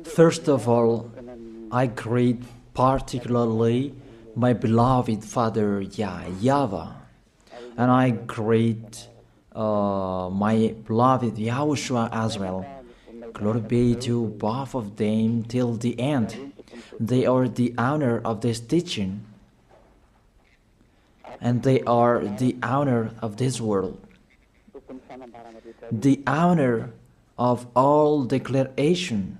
First of all, I greet particularly my beloved Father YAHVAH, and I greet my beloved YAHOSHUA as well. Glory be to both of them till the end. They are the honor of this teaching, and they are the honor of this world, the honor of all declaration.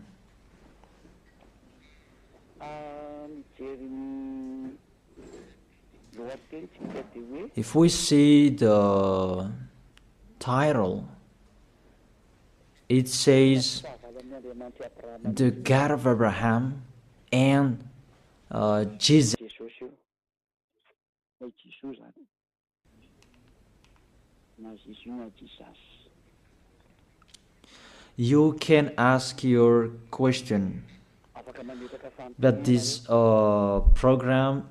If we see the title, it says the God of Abraham and Jesus. You can ask your question, but this program,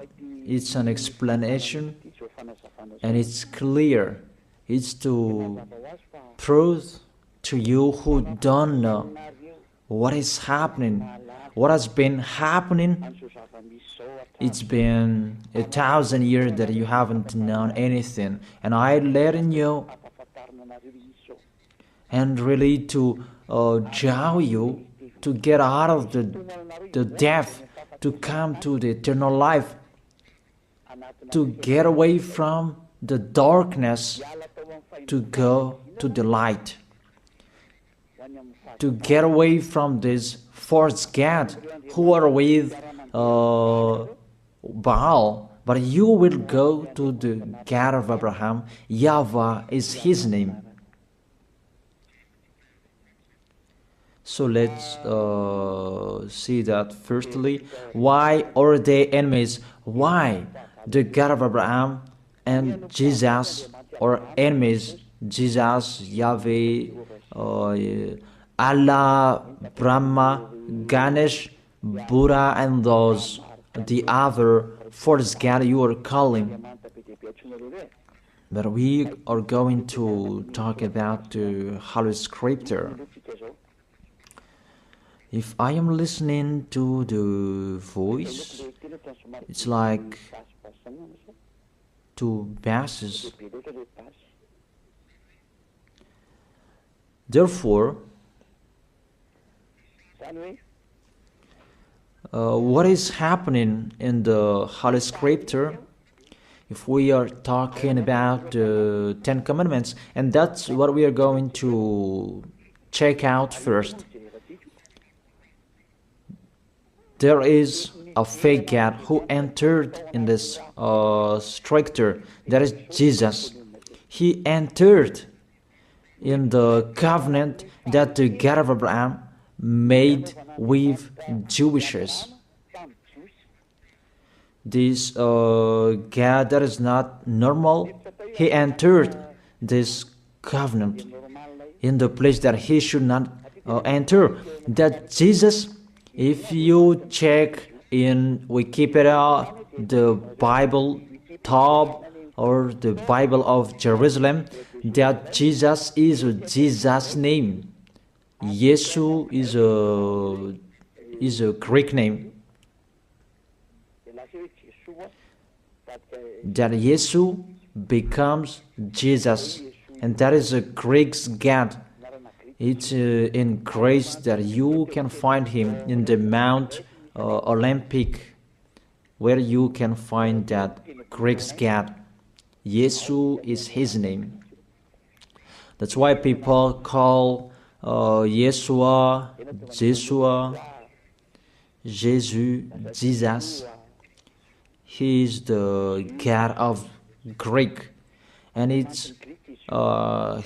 it's an explanation and it's clear. It's to prove to you who don't know what is happening, what has been happening. It's been 1,000 years that you haven't known anything, and I'm letting you and really to draw you to get out of the death, to come to the eternal life, to get away from the darkness, to go to the light, to get away from this false god who are with Baal, but you will go to the God of Abraham. YAHVAH is his name. So let's see that firstly. Why are they enemies? Why the God of Abraham and Jesus are enemies? Jesus, Yahweh, Allah, Brahma, Ganesh, Buddha, and those, the other false God you are calling. But we are going to talk about the Holy Scripture. If I am listening to the voice, it's like two basses. Therefore, what is happening in the Holy Scripture? If we are talking about the 10 Commandments, and that's what we are going to check out first. There is a fake God who entered in this Scripture. That is Jesus. He entered in the covenant that the God of Abraham made with Jewishes. This God that is not normal, he entered this covenant in the place that he should not enter. That Jesus, if you check in Wikipedia, the Bible top or the Bible of Jerusalem, that Jesus is Jesus' name. Yesu is a Greek name. That Yesu becomes Jesus, and that is a Greek God. It's in grace that you can find him in the Mount Olympic, where you can find that Greek God. Yesu is his name. That's why people call Yeshua, Jeshua, Jesus, Jesus. He is the God of Greek, and it's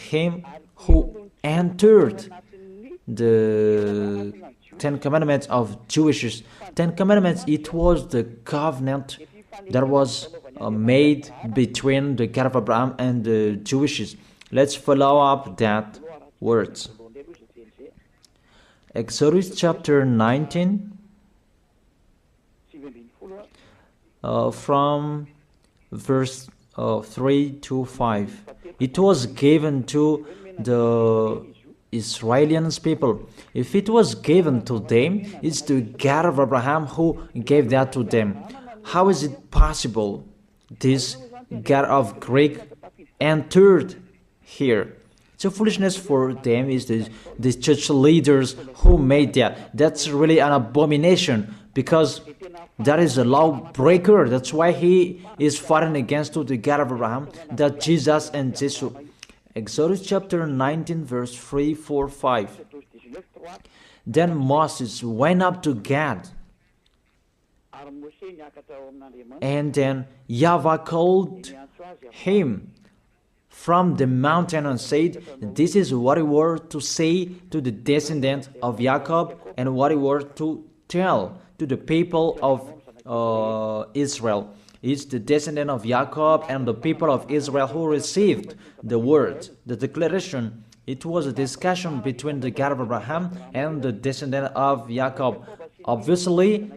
him who entered the 10 Commandments of Jewish. 10 Commandments, it was the covenant that was made between the God of Abraham and the Jewishes. Let's follow up that words. Exodus chapter 19, from verse 3 to 5. It was given to the Israelians people. If it was given to them, it's the God of Abraham who gave that to them. How is it possible this God of Greek entered here? It's a foolishness for them. Is the church leaders who made that. That's really an abomination, because that is a lawbreaker. That's why he is fighting against the God of Abraham, that Jesus and Jesus. Exodus chapter 19 verse 3, 4, 5. Then Moses went up to Gad, and then YAHVAH called him from the mountain and said, this is what you were to say to the descendant of Jacob, and what you were to tell to the people of Israel. It's the descendant of Jacob and the people of Israel who received the word, the declaration. It was a discussion between the God of Abraham and the descendant of Jacob. Obviously,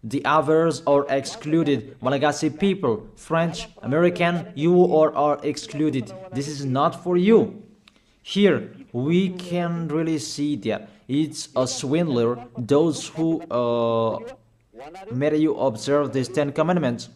the others are excluded. Malagasy people, French, American, you are excluded. This is not for you. Here, we can really see that it's a swindler, those who made you observe these 10 commandments.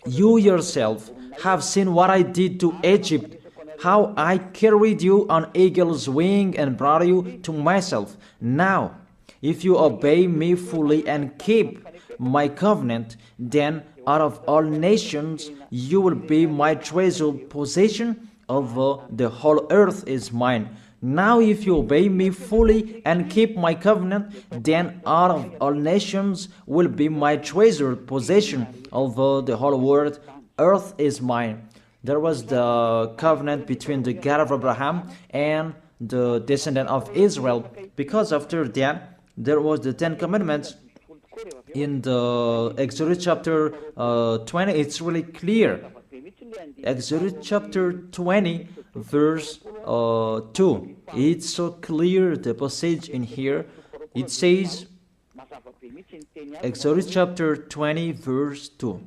You yourself have seen what I did to Egypt, how I carried you on eagle's wing and brought you to myself. Now, if you obey me fully and keep my covenant, then out of all nations you will be my treasured possession, although the whole earth is mine. Now if you obey me fully and keep my covenant, then out of all nations will be my treasured possession, although the whole world, earth is mine. There was the covenant between the God of Abraham and the descendant of Israel, because after that there was the 10 commandments. In the Exodus chapter 20, it's really clear. Exodus chapter 20 verse 2. It's so clear, the passage in here. It says, Exodus chapter 20 verse 2.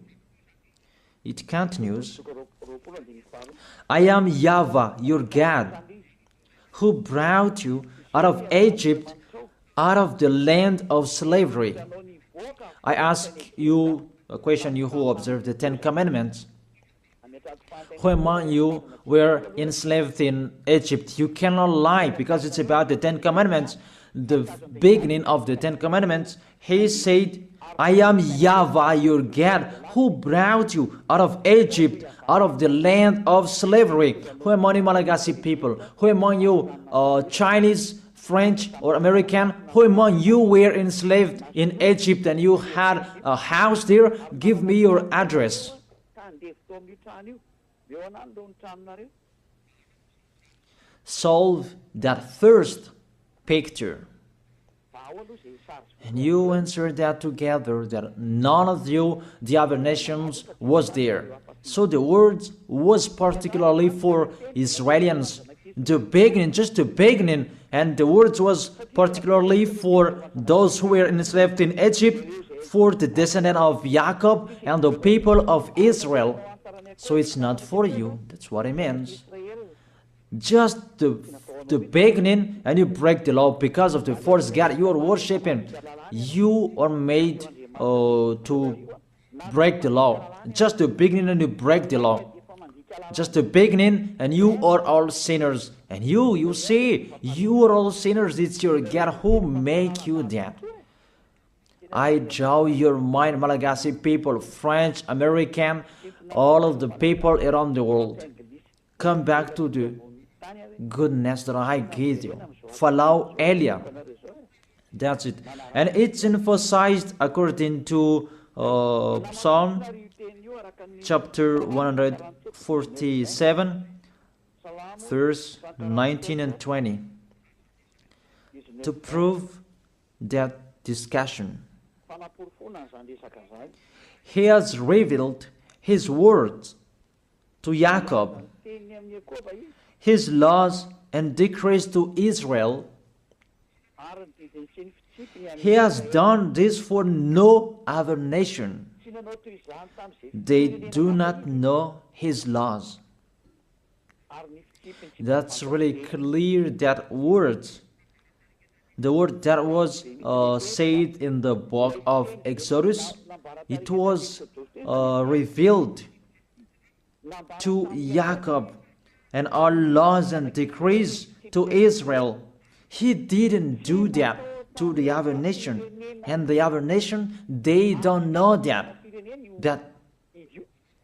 It continues, I am YAHVAH, your God, who brought you out of Egypt, out of the land of slavery. I ask you a question, you who observe the 10 commandments. Who among you were enslaved in Egypt? You cannot lie, because it's about the 10 commandments. The beginning of the 10 commandments, he said, I am YAHVAH, your God, who brought you out of Egypt, out of the land of slavery. Who among you Malagasy people? Who among you Chinese, French, or American? Who among you were enslaved in Egypt and you had a house there? Give me your address. Solve that first picture. And you answer that together, that none of you, the other nations, was there. So the word was particularly for Israelians. The beginning, just the beginning, and the word was particularly for those who were enslaved in Egypt, for the descendant of Jacob and the people of Israel. So it's not for you. That's what it means. Just the beginning, and you break the law because of the false God you are worshiping. You are made to break the law. Just the beginning, and you break the law. Just the beginning, and you are all sinners. And you see, you are all sinners. It's your God who make you that. I draw your mind, Malagasy people, French, American, all of the people around the world. Come back to the goodness that I gave you. Follow Elia. That's it. And it's emphasized according to Psalm chapter 147, verse 19 and 20. To prove that discussion, he has revealed his words to Jacob, his laws and decrees to Israel. He has done this for no other nation. They do not know His laws. That's really clear, that word. The word that was said in the book of Exodus, it was revealed to Jacob, and all laws and decrees to Israel. He didn't do that to the other nation, and the other nation, they don't know that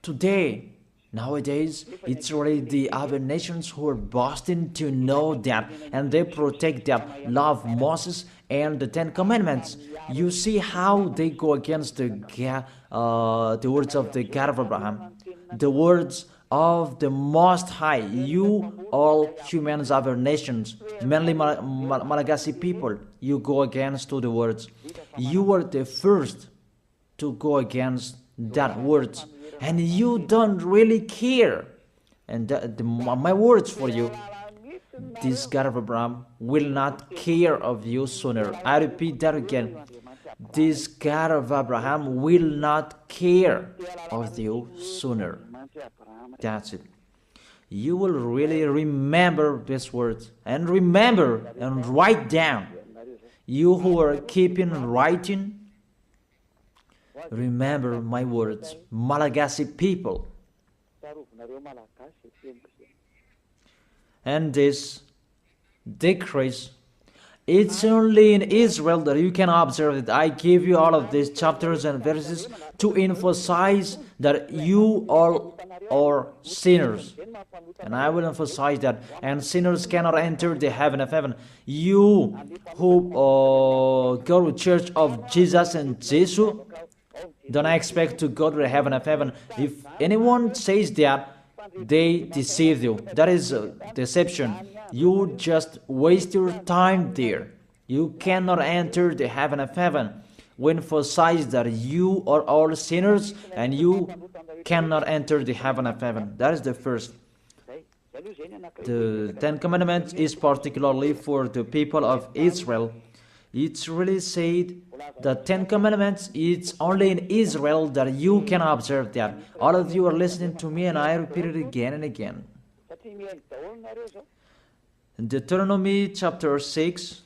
today, nowadays, it's really the other nations who are boasting to know that, and they protect that, love Moses and the Ten Commandments. You see how they go against the words of the God of Abraham, the words of the Most High. You, all humans, other nations, mainly Malagasy people, you go against to the words. You were the first to go against that words, and you don't really care. And my words for you, this God of Abraham will not care of you sooner. I repeat that again. This God of Abraham will not care of you sooner. That's it. You will really remember these words, and remember and write down. You who are keeping writing, remember my words, Malagasy people. And this decrease, it's only in Israel that you can observe it. I give you all of these chapters and verses to emphasize that you all are sinners. And I will emphasize that. And sinners cannot enter the heaven of heaven. You who go to church of Jesus and Jesus, don't expect to go to the heaven of heaven. If anyone says that, they deceive you. That is deception. You just waste your time there. You cannot enter the heaven of heaven. We emphasize that you are all sinners and you cannot enter the heaven of heaven. That is the first. The Ten Commandments is particularly for the people of Israel. It's really said the Ten Commandments, it's only in Israel that you can observe that. All of you are listening to me, and I repeat it again and again. In Deuteronomy chapter 6,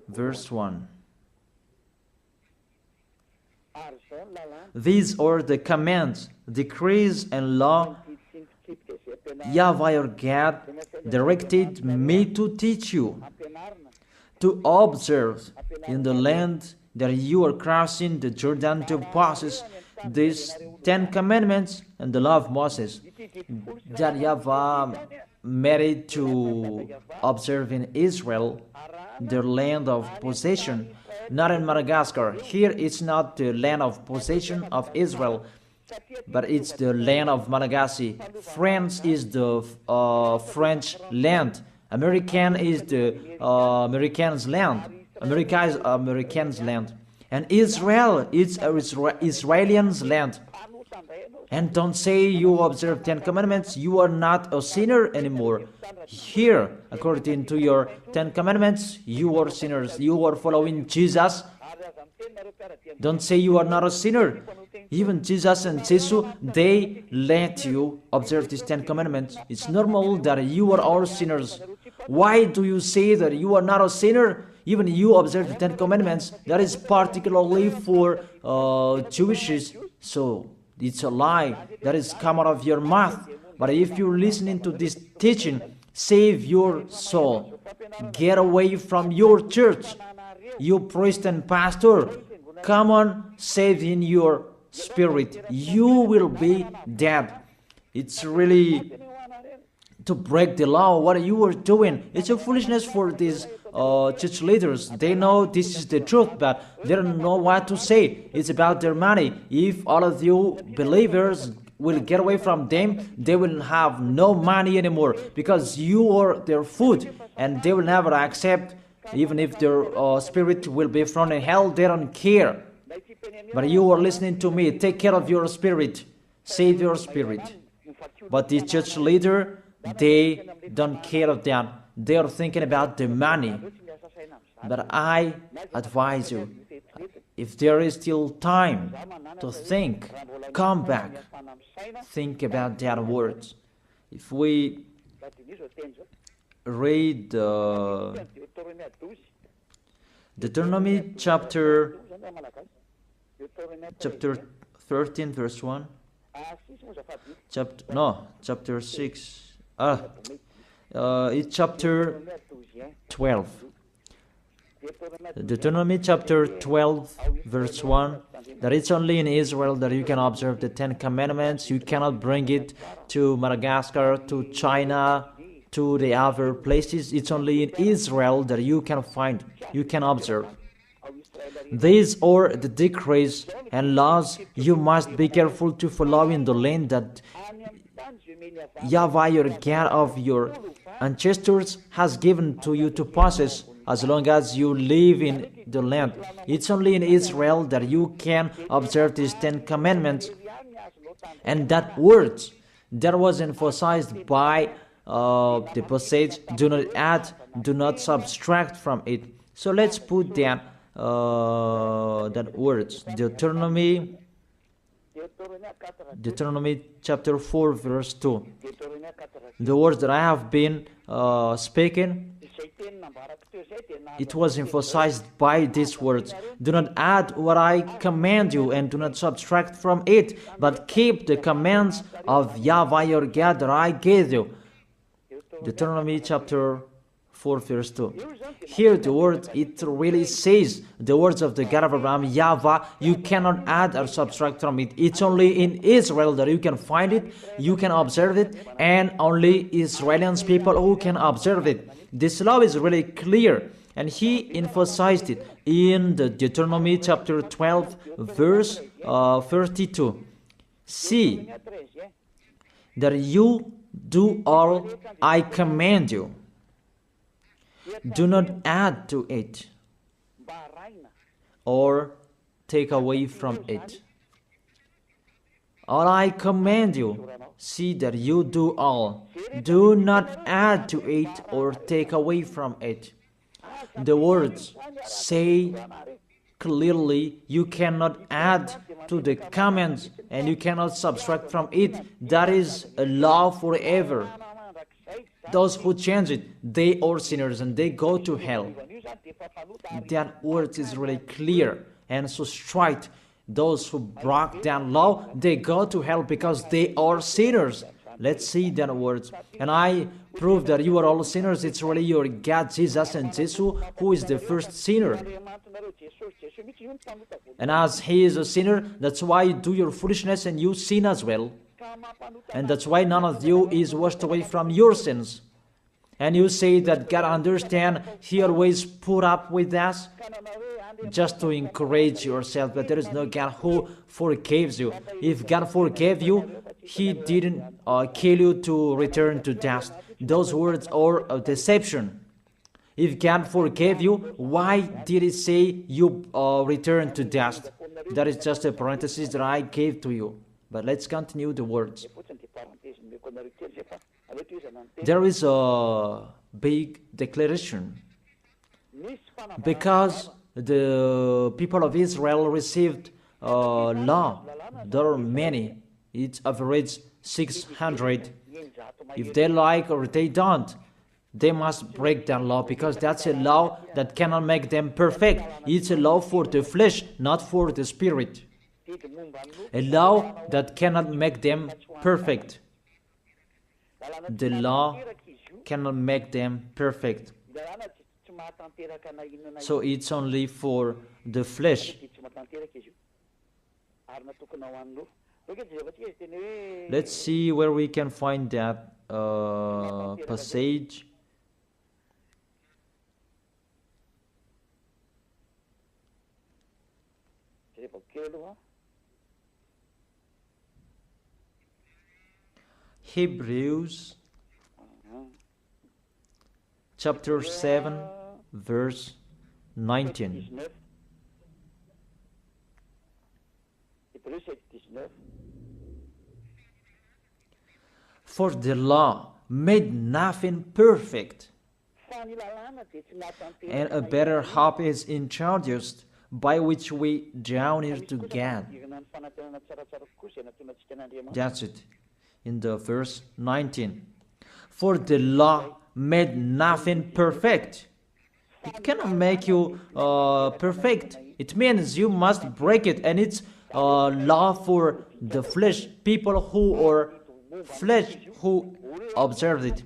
verse 1. These are the commands, decrees, and law YAHVAH your God directed me to teach you, to observe in the land that you are crossing the Jordan to possess these 10 commandments and the law of Moses, that YAHVAH made it to observe in Israel, their land of possession, not in Madagascar. Here it's not the land of possession of Israel, but it's the land of Malagasy. France is the French land. American is the Americans' land. America is Americans' land. And Israel is Israelians' land. And don't say you observe 10 commandments, you are not a sinner anymore. Here, according to your 10 commandments, you are sinners. You are following Jesus. Don't say you are not a sinner. Even Jesus and Jesus, they let you observe these 10 commandments. It's normal that you are all sinners. Why do you say that you are not a sinner? Even you observe the 10 commandments. That is particularly for Jewishes. So it's a lie that is come out of your mouth. But if you're listening to this teaching, save your soul. Get away from your church. You priest and pastor, come on, save in your spirit. You will be dead. It's really to break the law, what you are doing. It's a foolishness for these church leaders. They know this is the truth, but they don't know what to say. It's about their money. If all of you believers will get away from them, they will have no money anymore, because you are their food, and they will never accept. Even if their spirit will be thrown in hell, they don't care. But you are listening to me. Take care of your spirit. Save your spirit. But the church leader, they don't care of that. They are thinking about the money. But I advise you, if there is still time to think, come back, think about that words. If we read Deuteronomy chapter 13 verse 1, chapter 6, it's chapter 12. Deuteronomy chapter 12 verse 1, that it's only in Israel that you can observe the 10 commandments. You cannot bring it to Madagascar, to China, to the other places. It's only in Israel that you can find, you can observe. These are the decrees and laws you must be careful to follow in the land that YAHVAH, your God of your ancestors, has given to you to possess, as long as you live in the land. It's only in Israel that you can observe these 10 commandments. And that word that was emphasized by the passage, do not add, do not subtract from it. So let's put that words, Deuteronomy chapter 4 verse 2. The words that I have been speaking, it was emphasized by these words. Do not add what I command you, and do not subtract from it, but keep the commands of YAHVAH your God that I gave you. Deuteronomy chapter 4 verse 2. Here the word, it really says, the words of the God of Abraham, YAHVAH, you cannot add or subtract from it. It's only in Israel that you can find it, you can observe it, and only Israelians people who can observe it. This law is really clear, and he emphasized it in the Deuteronomy chapter 12 verse 32. See that you do all I command you. Do not add to it or take away from it. All I command you, see that you do all. Do not add to it or take away from it. The words say clearly you cannot add to the commands and you cannot subtract from it. That is a law forever. Those who change it, they are sinners and they go to hell. That word is really clear and so straight. Those who broke that law, they go to hell because they are sinners. Let's see that words. And I prove that you are all sinners. It's really your God, Jesus and Jesus, who is the first sinner. And as he is a sinner, that's why you do your foolishness and you sin as well. And that's why none of you is washed away from your sins. And you say that God understands, he always put up with us, just to encourage yourself, but there is no God who forgives you. If God forgave you, he didn't kill you to return to dust. Those words are a deception. If God forgave you, why did he say you return to dust? That is just a parenthesis that I gave to you. But let's continue the words. There is a big declaration. Because the people of Israel received law, there are many. It's average 600. If they like or they don't, they must break that law, because that's a law that cannot make them perfect. It's a law for the flesh, not for the spirit. A law that cannot make them perfect. The law cannot make them perfect. So it's only for the flesh. Let's see where we can find that passage. Hebrews chapter 7 verse 19. For the law made nothing perfect, and a better hope is introduced, by which we draw near to God. That's it. In the verse 19. For the law made nothing perfect. It cannot make you perfect. It means you must break it, and it's law for the flesh, people who are flesh who observe it,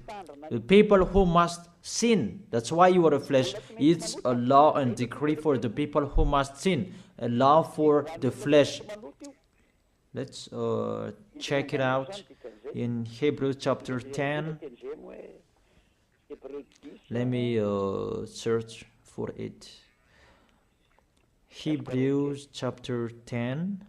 the people who must sin. That's why you are a flesh. It's a law and decree for the people who must sin, a law for the flesh. Let's check it out in Hebrews chapter 10. Let me search for it. Hebrews chapter 10.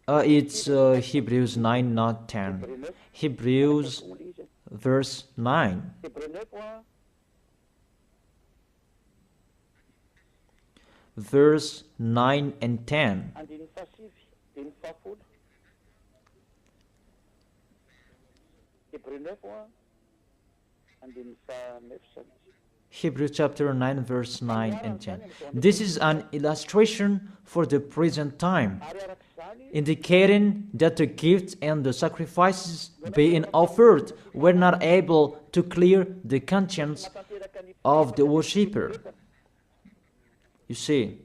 It's Hebrews 9, not 10. Hebrews verse 9. Verse 9 and 10. Hebrews chapter 9, verse 9 and 10. This is an illustration for the present time, indicating that the gifts and the sacrifices being offered were not able to clear the conscience of the worshipper. You see,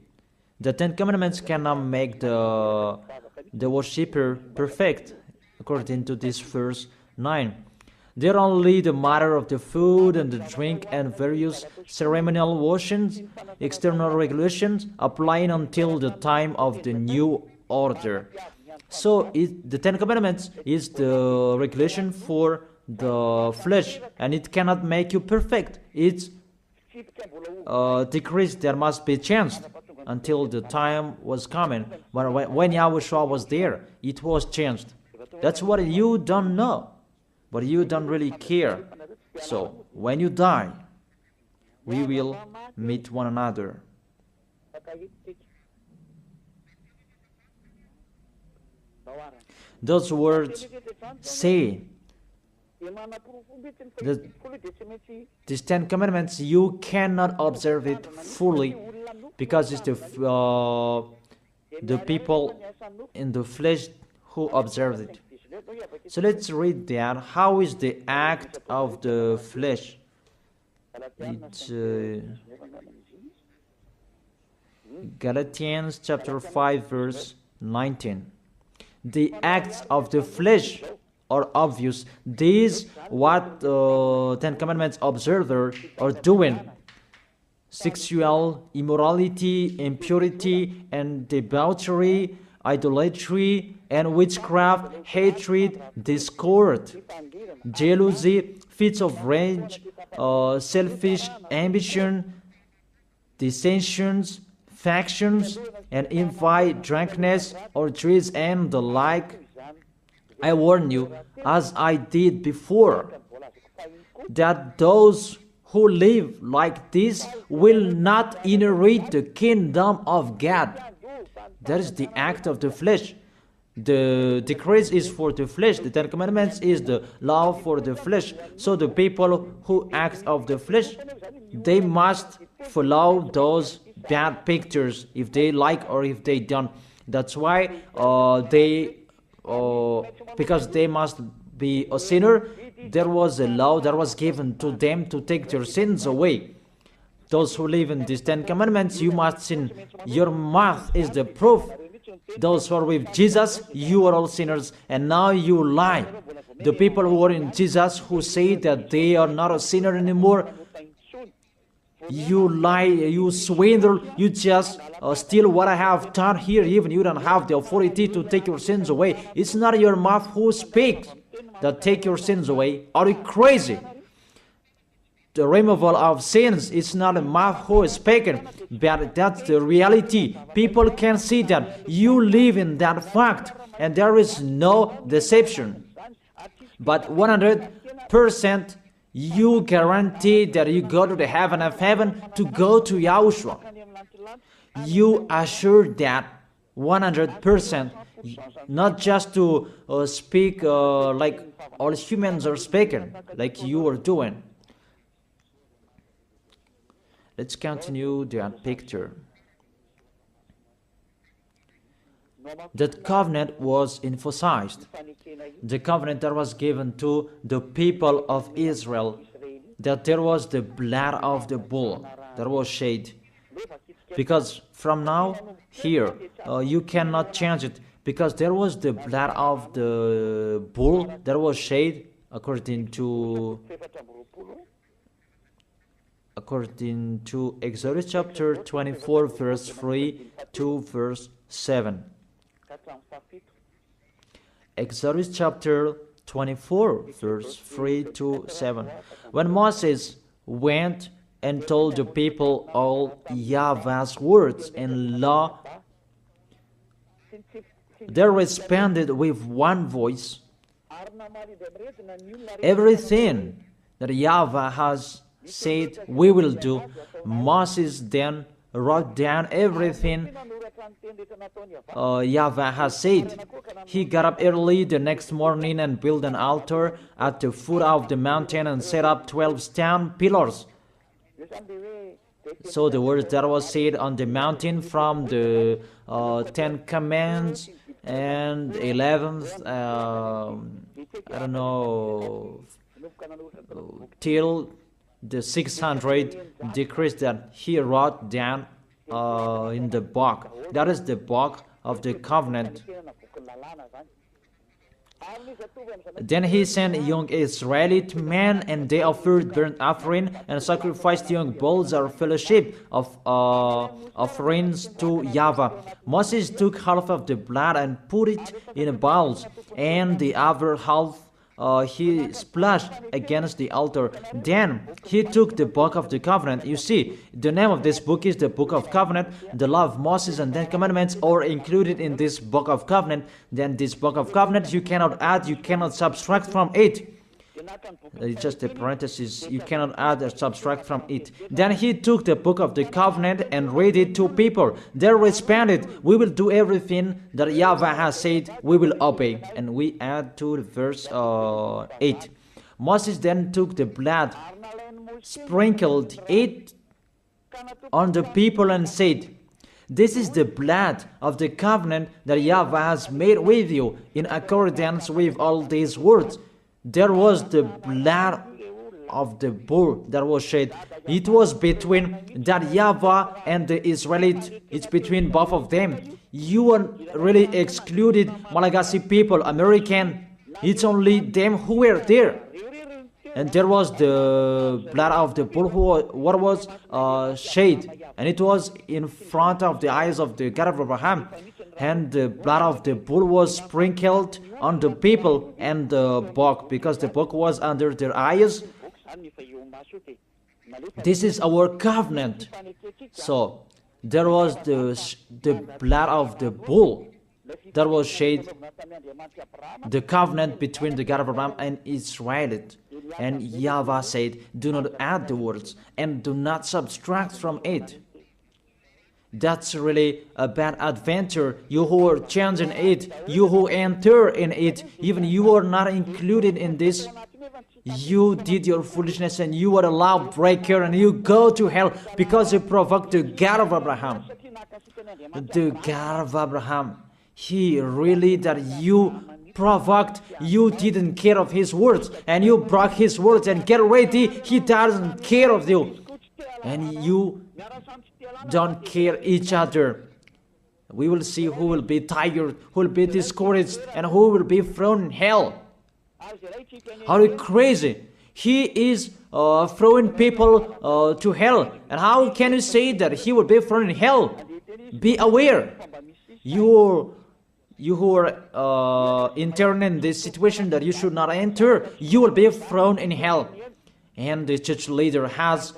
the Ten Commandments cannot make the worshipper perfect, according to this verse 9. They're only the matter of the food and the drink and various ceremonial washings, external regulations applying until the time of the new order. So the Ten Commandments is the regulation for the flesh, and it cannot make you perfect. It's decrease that must be changed until the time was coming. When YAHVAH was there, it was changed. That's what you don't know, but you don't really care. So when you die, we will meet one another. Those words say that these Ten Commandments, you cannot observe it fully because it's the people in the flesh who observe it. So let's read that. How is the act of the flesh? It's Galatians chapter 5 verse 19. The acts of the flesh are obvious. These what Ten Commandments observers are doing: sexual immorality, impurity, and debauchery, idolatry, and witchcraft, hatred, discord, jealousy, fits of rage, selfish ambition, dissensions, factions, and envy, drunkenness, orgies, and the like. I warn you, as I did before, that those who live like this will not inherit the kingdom of God. That is the act of the flesh. The decrease is for the flesh. The Ten Commandments is the law for the flesh. So the people who act of the flesh, they must follow those bad pictures if they like or if they don't. That's why because they must be a sinner, there was a law that was given to them to take their sins away. Those who live in these Ten Commandments, you must sin. Your mouth is the proof. Those who are with Jesus, you are all sinners, and now you lie. The people who are in Jesus, who say that they are not a sinner anymore, You lie, you swindle, you just steal what I have done here. Even you don't have the authority to take your sins away. It's not your mouth who speaks that take your sins away. Are you crazy? The removal of sins is not a mouth who is speaking, but that's the reality. People can see that you live in that fact, and there is no deception. But 100%, you guarantee that you go to the heaven of heaven to go to Yahushua. You assure that 100%, not just to speak like all humans are speaking, like you are doing. Let's continue that picture. That covenant was emphasized. The covenant that was given to the people of Israel, that there was the blood of the bull that was shed. Because from now, here, you cannot change it, because there was the blood of the bull that was shed according to Exodus chapter 24, verse 3 to verse 7. Exodus chapter 24, verse 3 to 7. When Moses went and told the people all YAHVAH's words and law, they responded with one voice. Everything that YAHVAH has said we will do. Moses then wrote down everything YAHVAH has said. He got up early the next morning and built an altar at the foot of the mountain and set up 12 stone pillars. So the words that was said on the mountain from the 10 Commandments and 11th, I don't know, till the 600 decrees that he wrote down in the book. That is the book of the covenant. Then he sent young Israelite men, and they offered burnt offering and sacrificed young bulls or fellowship of offerings to YAHVAH. Moses took half of the blood and put it in bowls, and the other half he splashed against the altar. Then he took the book of the covenant. You see, the name of this book is the book of covenant. The law of Moses and 10 commandments are included in this book of covenant. Then this book of covenant, you cannot add, you cannot subtract from it. It's just a parenthesis. You cannot add or subtract from it. Then he took the book of the covenant and read it to people. They responded, we will do everything that YAHVAH has said, we will obey. And we add to verse 8. Moses then took the blood, sprinkled it on the people and said, this is the blood of the covenant that YAHVAH has made with you in accordance with all these words. There was the blood of the bull that was shed. It was between that YAHVAH and the Israelite. It's between both of them. You are really excluded Malagasy people, American. It's only them who were there. And there was the blood of the bull what was shed. And it was in front of the eyes of the God of Abraham. And the blood of the bull was sprinkled on the people and the book, because the book was under their eyes. This is our covenant. So there was the blood of the bull that was shed, the covenant between the God of Abraham and Israel. And YAHVAH said, do not add the words and do not subtract from it. That's really a bad adventure. You who are changing it, you who enter in it, even you are not included in this. You did your foolishness and you are a lawbreaker and you go to hell because you provoked the God of Abraham. The God of Abraham, he really that you provoked, you didn't care of his words and you broke his words, and get ready, he doesn't care of you. And you don't care each other. We will see who will be tired, who will be discouraged, and who will be thrown in hell. Are you crazy? He is throwing people to hell. And how can you say that he will be thrown in hell? Be aware. You who are intern in this situation that you should not enter, you will be thrown in hell. And the church leader has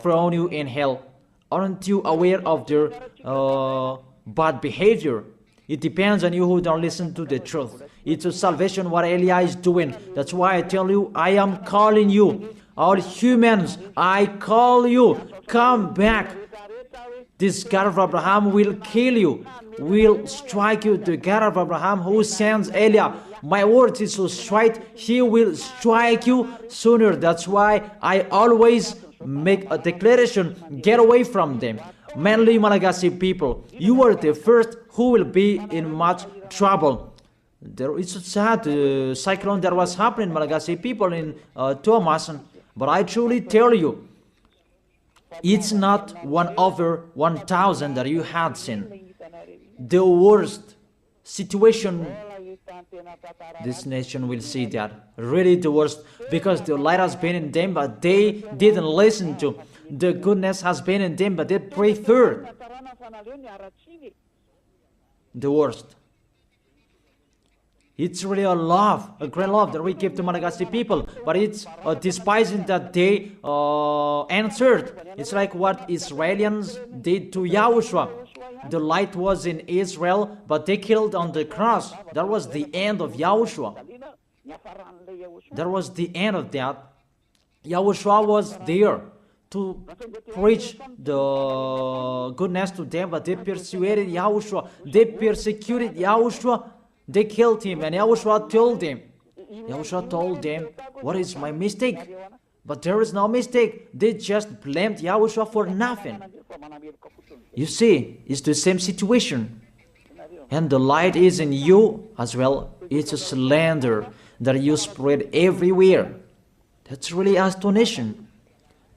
thrown you in hell. Aren't you aware of their bad behavior? It depends on you who don't listen to the truth. It's a salvation what Elia is doing. That's why I tell you, I am calling you. All humans, I call you. Come back. This God of Abraham will kill you, will strike you. The God of Abraham who sends Elia. My word is so straight, he will strike you sooner. That's why I always make a declaration, get away from them. Mainly Malagasy people, you are the first who will be in much trouble. There is a sad cyclone that was happening in Malagasy people in Thomas, but I truly tell you, it's not 1 over 1,000 that you had seen. The worst situation, this nation will see that. Really the worst, because the light has been in them, but they didn't listen to. The goodness has been in them, but they preferred the worst. It's really a love, a great love that we give to Malagasy people, but it's despising that they answered. It's like what Israelis did to Yahushua. The light was in Israel, but they killed on the cross. That was the end of Yahushua. That was the end of that. Yahushua was there to preach the goodness to them, but they persuaded Yahushua. They persecuted Yahushua. They killed him, and Yahushua told them. Yahushua told them, what is my mistake? But there is no mistake. They just blamed Yahushua for nothing. You see, it's the same situation. And the light is in you as well. It's a slander that you spread everywhere. That's really astonishing.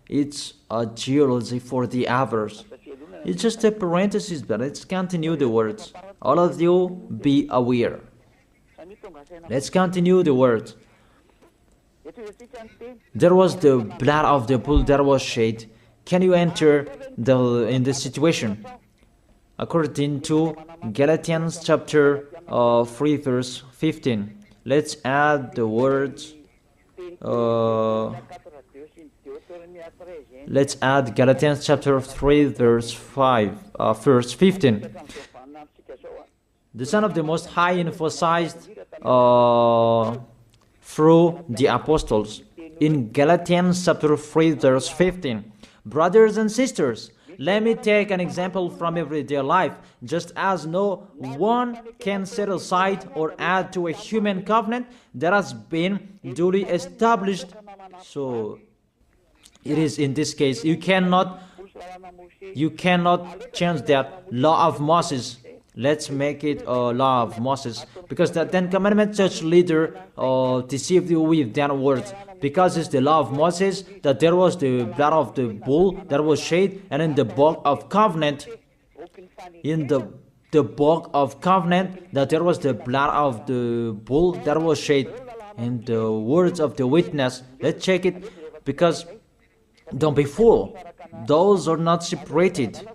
It's a jealousy for the others. It's just a parenthesis, but let's continue the words. All of you, be aware. Let's continue the words. There was the blood of the bull that was shed. Can you enter in this situation? According to Galatians chapter 3 verse 15. Let's add the words. Let's add Galatians chapter 3 verse 15. The Son of the Most High emphasized through the apostles in Galatians chapter 3 verse 15. Brothers and sisters, let me take an example from everyday life. Just as no one can set aside or add to a human covenant that has been duly established, so it is in this case, you cannot change that law of Moses. Let's make it a law of Moses, because the Ten Commandments church leader deceived you with that word. Because it's the law of Moses that there was the blood of the bull that was shed, and in the book of covenant, the book of covenant, that there was the blood of the bull that was shed, and the words of the witness. Let's check it, because don't be fooled. Those are not separated.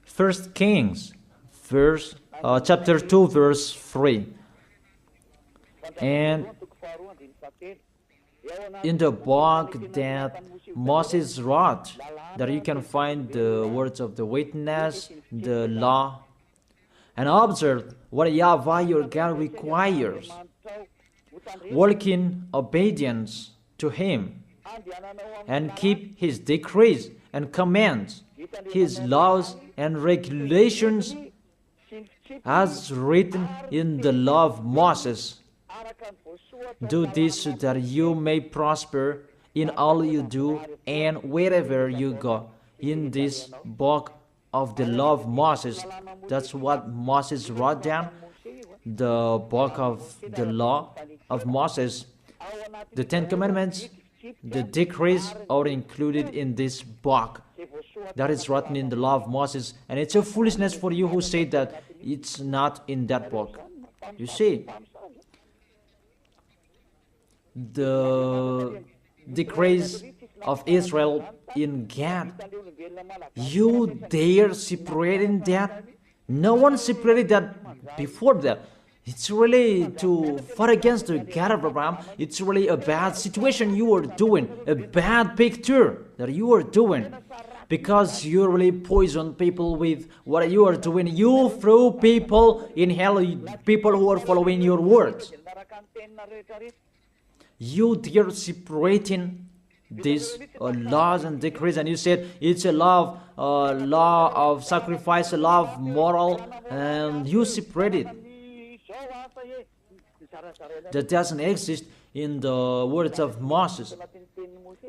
First Kings, chapter 2, verse 3. And in the book that Moses wrote, that you can find the words of the witness, the law, and observe what YAHVAH your God requires. Walk in obedience to Him, and keep His decrees and commands, His laws and regulations, as written in the law of Moses. Do this so that you may prosper in all you do and wherever you go. In this book of the law of Moses, that's what Moses wrote down, the book of the law of Moses. The Ten Commandments, the decrees are included in this book that is written in the law of Moses. And it's a foolishness for you who say that It's not in that book. You see, the decrees of Israel in Gad, you dare separating that? No one separated that before that. It's really to fight against the God of Abraham. It's really a bad situation you are doing, a bad picture that you are doing, because you really poison people with what you are doing. You throw people in hell, people who are following your words. You dare separating these laws and decrees, and you said it's a law of sacrifice, a law of moral, and you separate it. That doesn't exist in the words of Moses.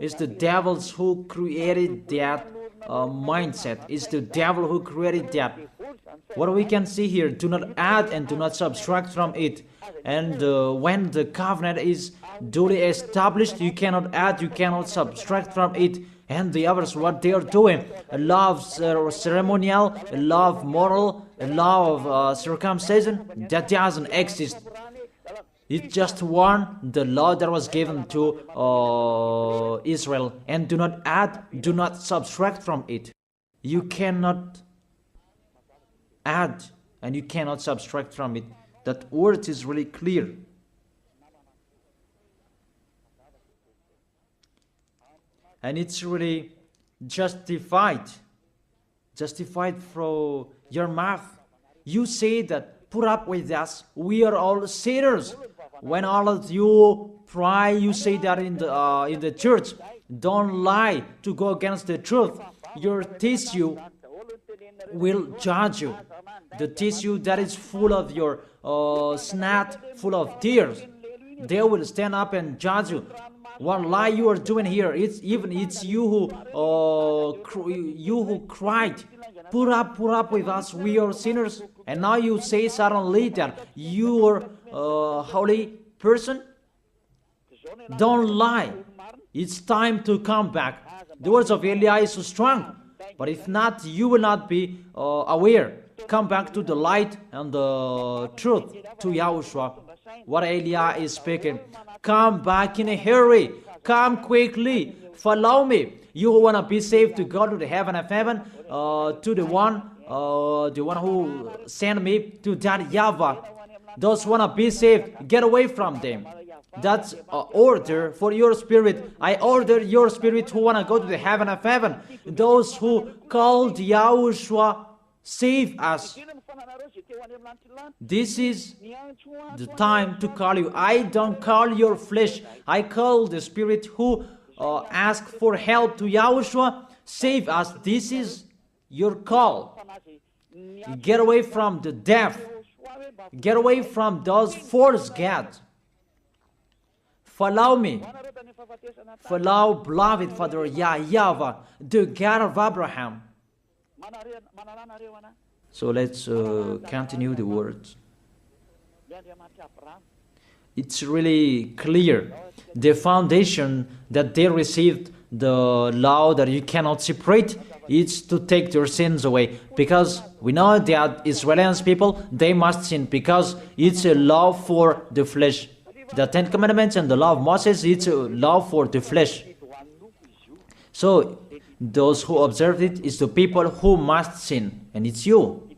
It's the devils who created that mindset. It's the devil who created that. What we can see here, do not add and do not subtract from it. And when the covenant is duly established, you cannot add, you cannot subtract from it. And the others, what they are doing, a law of ceremonial, a law of moral, a law of circumcision, that doesn't exist. It's just one, the law that was given to Israel. And do not add, do not subtract from it. You cannot add and you cannot subtract from it. That word is really clear. And it's really justified from your mouth. You say that, put up with us, we are all sinners. When all of you pray, you say that in the church. Don't lie to go against the truth. Your tissue will judge you. The tissue that is full of your snot, full of tears, they will stand up and judge you. What lie you are doing here? It's you who cried. Put up with us. We are sinners. And now you say suddenly that you are a holy person. Don't lie. It's time to come back. The words of Eli is so strong. But if not, you will not be aware. Come back to the light and the truth, to Yahushua. What Eli is speaking. Come back in a hurry. Come quickly. Follow me. You who want to be saved, to go to the heaven of heaven, to the one who sent me, to that YAHVAH. Those who want to be saved, get away from them. That's an order for your spirit. I order your spirit who want to go to the heaven of heaven. Those who called Yahushua, save us. This is the time to call you. I don't call your flesh. I call the spirit who ask for help to Yahushua. Save us. This is your call. Get away from the deaf. Get away from those false gods. Follow me. Follow beloved Father YAHVAH, the God of Abraham. So let's continue the words. It's really clear. The foundation that they received, the law that you cannot separate, is to take their sins away. Because we know that Israelians people, they must sin because it's a law for the flesh. The Ten Commandments and the law of Moses, it's a law for the flesh. So those who observe it is the people who must sin, and it's you.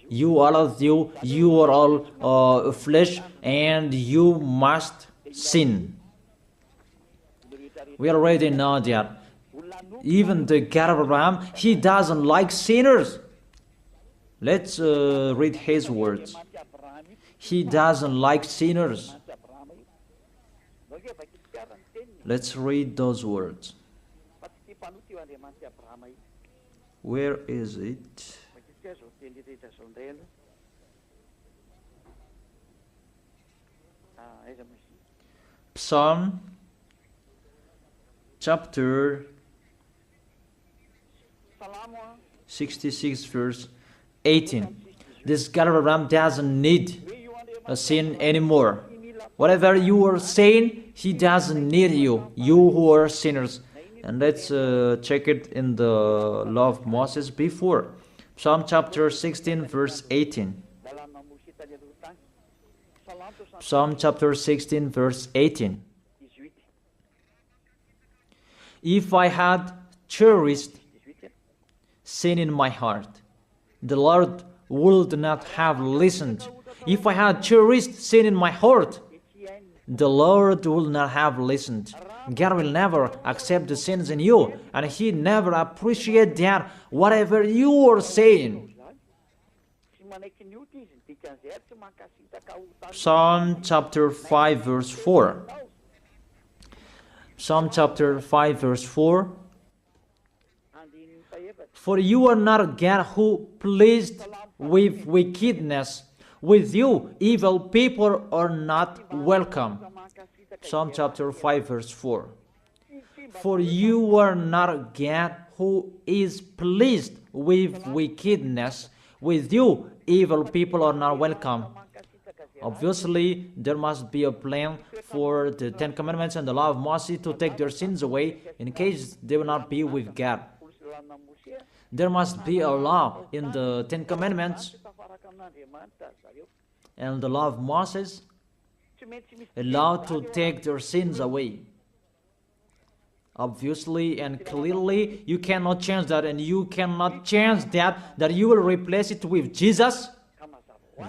You, all of you, you are all flesh, and you must sin. We already know that. Even the God of Abraham, he doesn't like sinners. Let's read his words. He doesn't like sinners. Let's read those words. Where is it? Psalm chapter 66 verse 18. This God of Abraham doesn't need a sin anymore. Whatever you are saying, he doesn't need you. You who are sinners. And let's check it in the law of Moses before. Psalm chapter 16, verse 18. Psalm chapter 16, verse 18. If I had cherished sin in my heart, the Lord would not have listened. If I had cherished sin in my heart, the Lord will not have listened. God will never accept the sins in you, and He never appreciate that whatever you are saying. Psalm chapter 5 verse 4. Psalm chapter 5 verse 4. For you are not a God who pleased with wickedness. With you, evil people are not welcome. Psalm chapter 5 verse 4. For you are not a God who is pleased with wickedness. With you, evil people are not welcome. Obviously, there must be a plan for the Ten Commandments and the law of Moses to take their sins away in case they will not be with God. There must be a law in the Ten Commandments and the law of Moses, a law to take their sins away. Obviously and clearly, you cannot change that, and you cannot change that you will replace it with Jesus.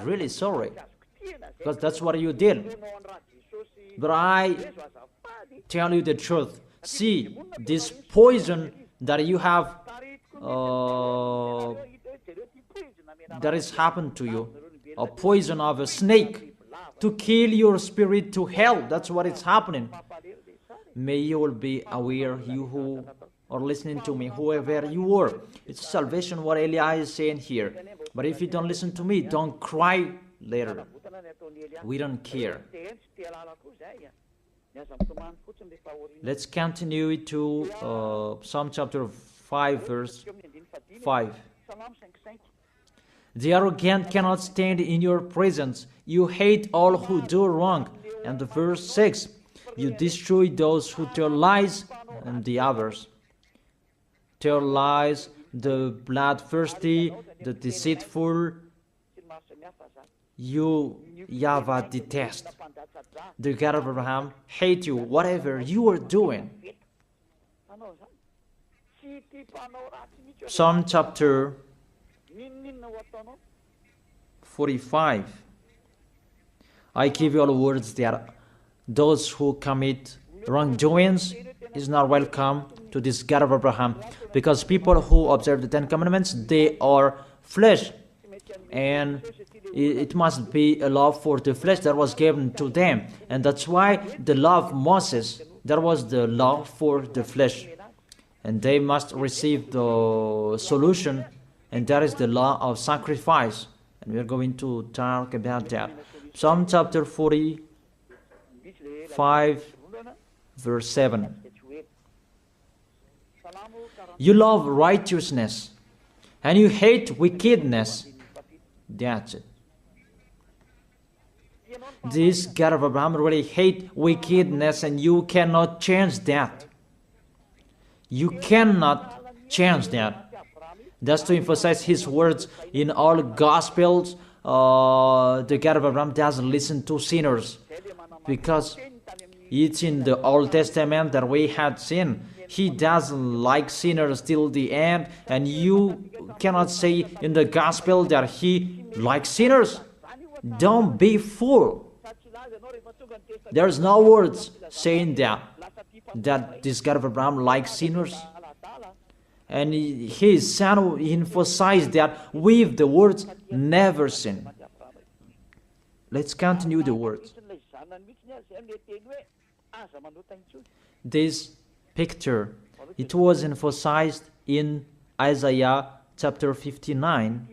Really sorry, because that's what you did. But I tell you the truth. See, this poison that you have, that has happened to you, a poison of a snake to kill your spirit to hell. That's what is happening. May you all be aware, you who are listening to me, whoever you are. It's salvation what Eli is saying here. But if you don't listen to me, don't cry later. We don't care. Let's continue to Psalm chapter 5 verse 5. The arrogant cannot stand in your presence. You hate all who do wrong. And the verse 6. You destroy those who tell lies, and the others tell lies, the bloodthirsty, the deceitful. You, YAHVAH, detest. The God of Abraham hate you, whatever you are doing. Psalm chapter 45. I give you all words that those who commit wrongdoings is not welcome to this God of Abraham, because people who observe the Ten Commandments, they are flesh, and it must be a law for the flesh that was given to them, and that's why the law of Moses, that was the law for the flesh, and they must receive the solution, and that is the law of sacrifice, and we are going to talk about that. Psalm chapter 45 verse 7. You love righteousness and you hate wickedness. That's it. This God of Abraham really hate wickedness, and you cannot change that. You cannot change that. That's to emphasize his words in all Gospels. The God of Abraham doesn't listen to sinners, because it's in the Old Testament that we had sin. He doesn't like sinners till the end, and you cannot say in the Gospel that he likes sinners. Don't be fool. There's no words saying that this God of Abraham likes sinners. And his son emphasized that with the words, never sin. Let's continue the words. This picture, it was emphasized in Isaiah chapter 59,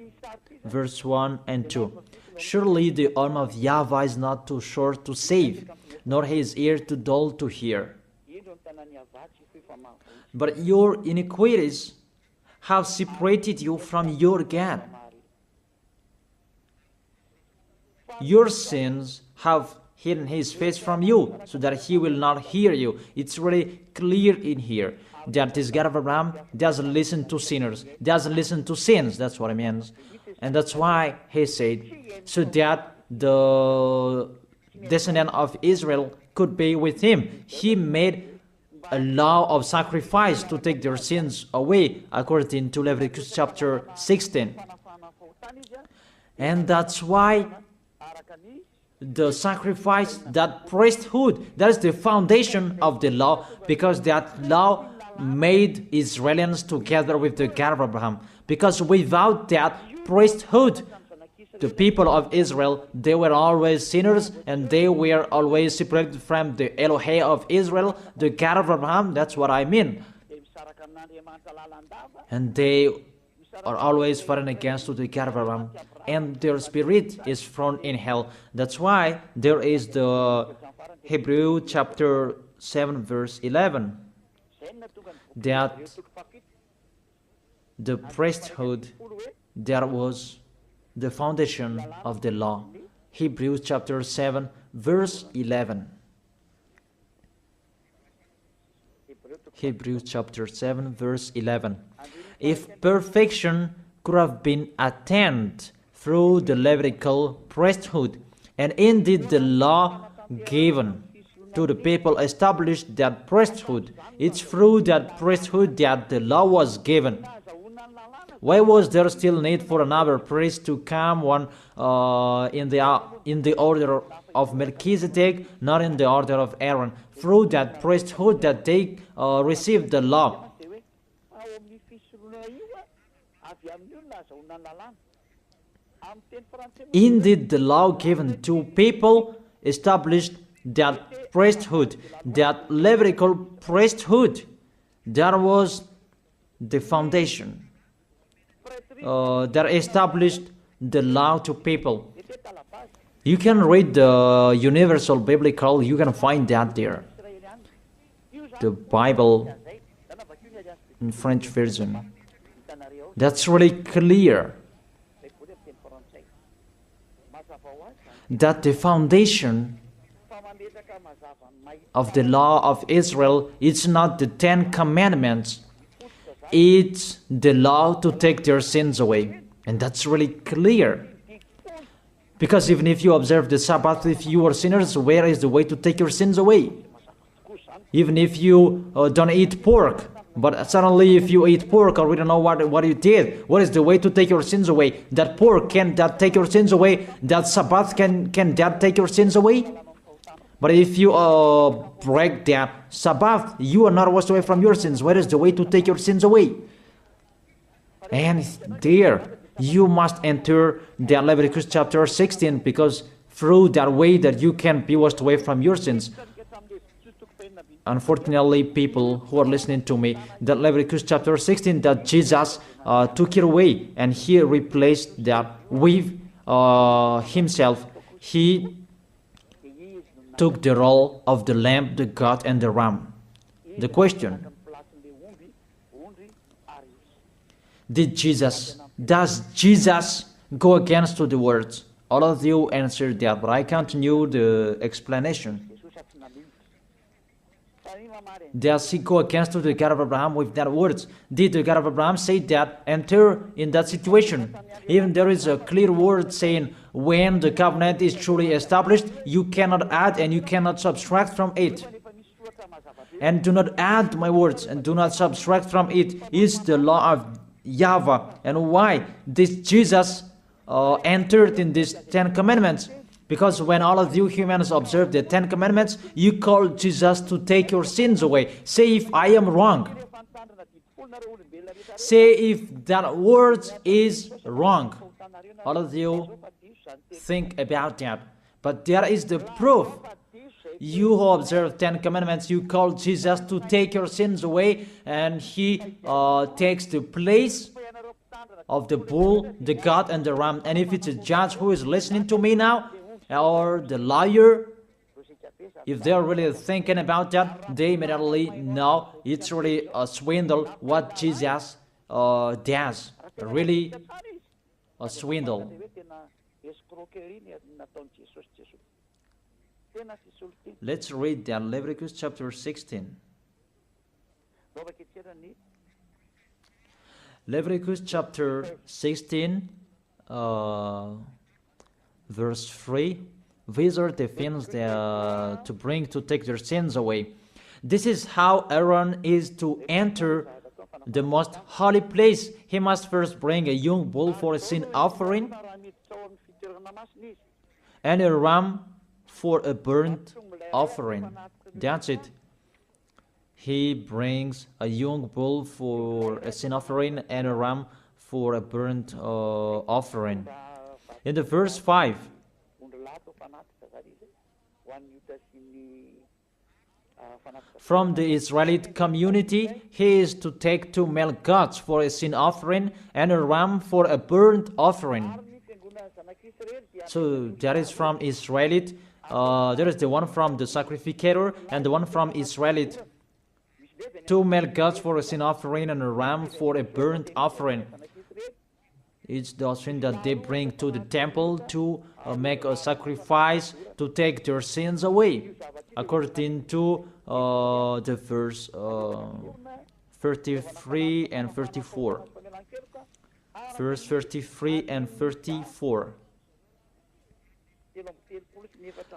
verse 1 and 2. Surely the arm of YAHVAH is not too short to save, nor his ear too dull to hear. But your iniquities have separated you from your God. Your sins have hidden his face from you so that he will not hear you. It's really clear in here that this God of Abraham doesn't listen to sinners, doesn't listen to sins. That's what it means. And that's why he said, so that the descendant of Israel could be with him. He made a law of sacrifice to take their sins away, according to Leviticus chapter 16. And that's why the sacrifice, that priesthood, that is the foundation of the law, because that law made Israelians together with the God of Abraham. Because without that priesthood, the people of Israel, they were always sinners, and they were always separated from the Elohim of Israel, the God of Abraham. That's what I mean. And they are always fighting against the God of Abraham, and their spirit is thrown in hell. That's why there is the Hebrew chapter 7 verse 11, that the priesthood, that was the foundation of the law. Hebrews chapter 7 verse 11. Hebrews chapter 7 verse 11. If perfection could have been attained through the Levitical priesthood, and indeed the law given to the people established that priesthood, it's through that priesthood that the law was given. Why was there still need for another priest to come, one in the order of Melchizedek, not in the order of Aaron? Through that priesthood that they received the law. Indeed, the law given to people established that priesthood, that Levitical priesthood. That was the foundation that established the law to people. You can read the Universal Biblical, you can find that there. The Bible in French version. That's really clear. That the foundation of the law of Israel, it's not the 10 commandments, it's the law to take their sins away. And that's really clear. Because even if you observe the Sabbath, if you are sinners, where is the way to take your sins away? Even if you don't eat pork, but suddenly if you eat pork, or we don't know what you did, what is the way to take your sins away? That pork, can that take your sins away? That Sabbath, can that take your sins away? But if you break that Sabbath, you are not washed away from your sins. Where is the way to take your sins away? And there, you must enter the Leviticus chapter 16, because through that way that you can be washed away from your sins. Unfortunately, people who are listening to me, that Leviticus chapter 16, that Jesus took it away, and he replaced that with himself. He took the role of the lamb, the goat, and the ram. The question: does Jesus go against the words? All of you answered that, but I continue the explanation. Does he go against the God of Abraham with that words? Did the God of Abraham say that enter in that situation? Even there is a clear word saying when the covenant is truly established, you cannot add and you cannot subtract from it. And do not add my words and do not subtract from it is the law of YAHVAH. And why this Jesus entered in these 10 commandments? Because when all of you humans observe the 10 commandments, you call Jesus to take your sins away. Say if I am wrong. Say if that word is wrong. All of you think about that. But there is the proof. You who observe 10 commandments, you call Jesus to take your sins away, and he takes the place of the bull, the goat, and the ram. And if it's a judge who is listening to me now, or the lawyer, if they're really thinking about that, they immediately know it's really a swindle what Jesus does. Really a swindle. Let's read that, Leviticus chapter 16. Leviticus chapter 16, verse 3. These are the things that, to bring to take their sins away. This is how Aaron is to enter the most holy place. He must first bring a young bull for a sin offering and a ram for a burnt offering. That's it. He brings a young bull for a sin offering and a ram for a burnt offering. In the verse 5, from the Israelite community, he is to take 2 male goats for a sin offering and a ram for a burnt offering. So that is from Israelite. There is the one from the sacrificator and the one from Israelite. 2 male goats for a sin offering and a ram for a burnt offering. It's the offering that they bring to the temple to make a sacrifice to take their sins away, according to the verse 33 and 34. Verse 33 and 34.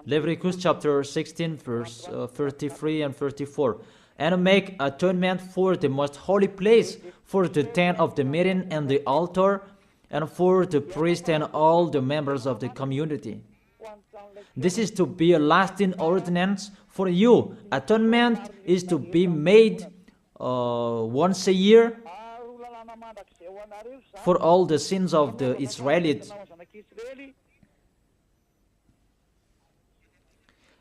Leviticus chapter 16, verse 33 and 34. And make atonement for the most holy place, for the tent of the meeting and the altar, and for the priest and all the members of the community. This is to be a lasting ordinance for you. Atonement is to be made once a year for all the sins of the Israelites.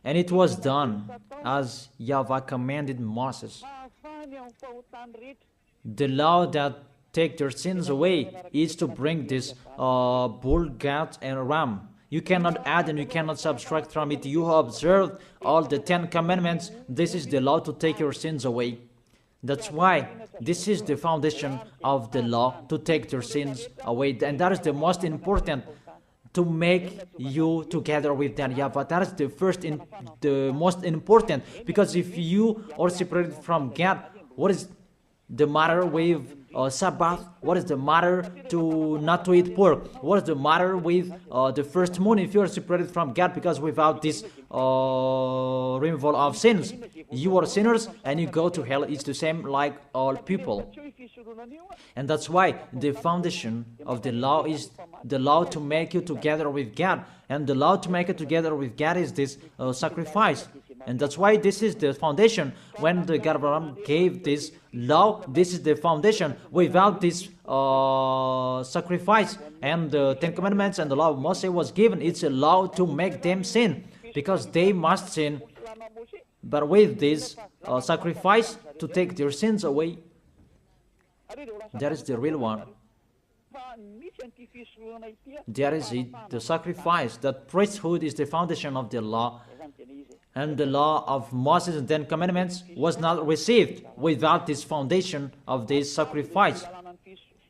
And it was done as YAHVAH commanded Moses. The law that take their sins away is to bring this bull, goat, and ram. You cannot add and you cannot subtract from it. You have observed all the 10 commandments. This is the law to take your sins away. That's why this is the foundation of the law, to take your sins away. And that is the most important, to make you together with that YAHVAH. That is the most important, because if you are separated from God, what is the matter with Sabbath? What is the matter to not to eat pork? What is the matter with the first moon if you are separated from God? Because without this removal of sins, you are sinners and you go to hell. It's the same like all people. And that's why the foundation of the law is the law to make you together with God. And the law to make it together with God is this sacrifice. And that's why this is the foundation. When the God of Abraham gave this law, this is the foundation. Without this sacrifice and the 10 Commandments and the law of Moses was given, it's a law to make them sin, because they must sin. But with this sacrifice to take their sins away, that is the real one. There is it, the sacrifice. That priesthood is the foundation of the law. And the law of Moses and 10 Commandments was not received without this foundation of this sacrifice.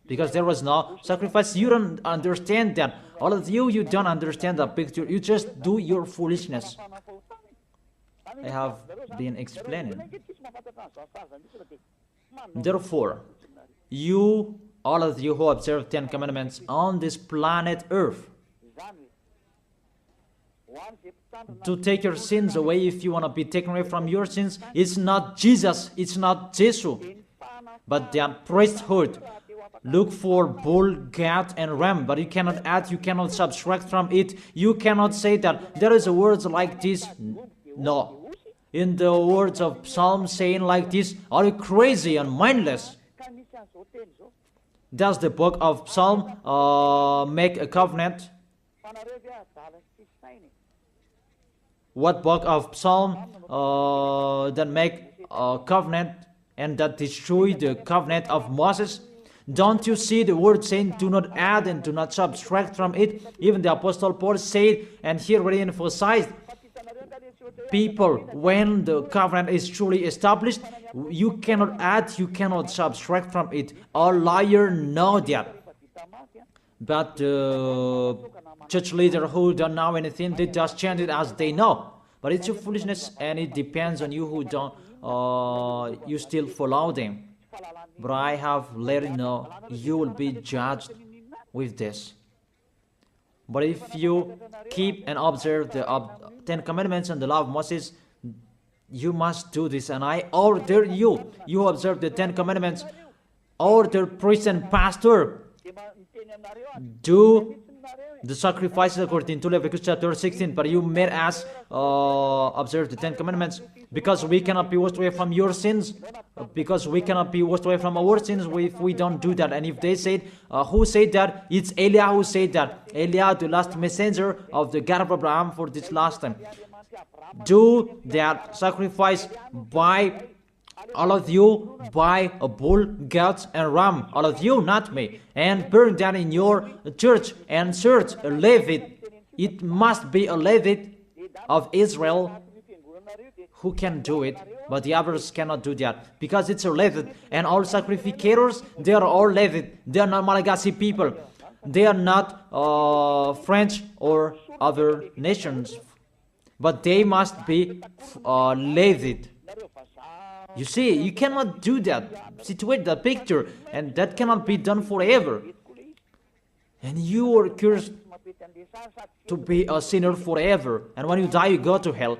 Because there was no sacrifice. You don't understand that. All of you, you don't understand the picture. You just do your foolishness. I have been explaining. Therefore, you, all of you who observe 10 Commandments on this planet Earth, to take your sins away, if you want to be taken away from your sins, it's not Jesus, it's not Jesus, but the priesthood. Look for bull, goat, and ram, but you cannot add, you cannot subtract from it. You cannot say that there is a words like this. No. In the words of Psalm saying like this, are you crazy and mindless? Does the book of Psalm make a covenant? What book of Psalm that make a covenant and that destroy the covenant of Moses? Don't you see the word saying, do not add and do not subtract from it? Even the Apostle Paul said, and here really emphasized, people, when the covenant is truly established, you cannot add, you cannot subtract from it. All liars know that. But church leaders who don't know anything, they just chant it as they know. But it's your foolishness, and it depends on you who don't, you still follow them. But I have let you know, you will be judged with this. But if you keep and observe the 10 commandments and the law of Moses, you must do this. And I order you, you observe the 10 commandments, order priest and pastor, do the sacrifices according to Leviticus chapter 16. But you made us observe the 10 commandments, because we cannot be washed away from your sins, because we cannot be washed away from our sins if we don't do that. And if they said, who said that? It's Eliah who said that. Eliah, the last messenger of the God of Abraham for this last time. Do that sacrifice by all of you, by a bull, goats, and ram, all of you, not me, and burn that in your church and search a Levite. It must be a Levite of Israel who can do it, but the others cannot do that, because it's a Levite. And all sacrificators, they are all Levite. They are not Malagasy people. They are not French or other nations, but they must be Levite. You see, you cannot do that, situate the picture, and that cannot be done forever. And you are cursed to be a sinner forever, and when you die, you go to hell.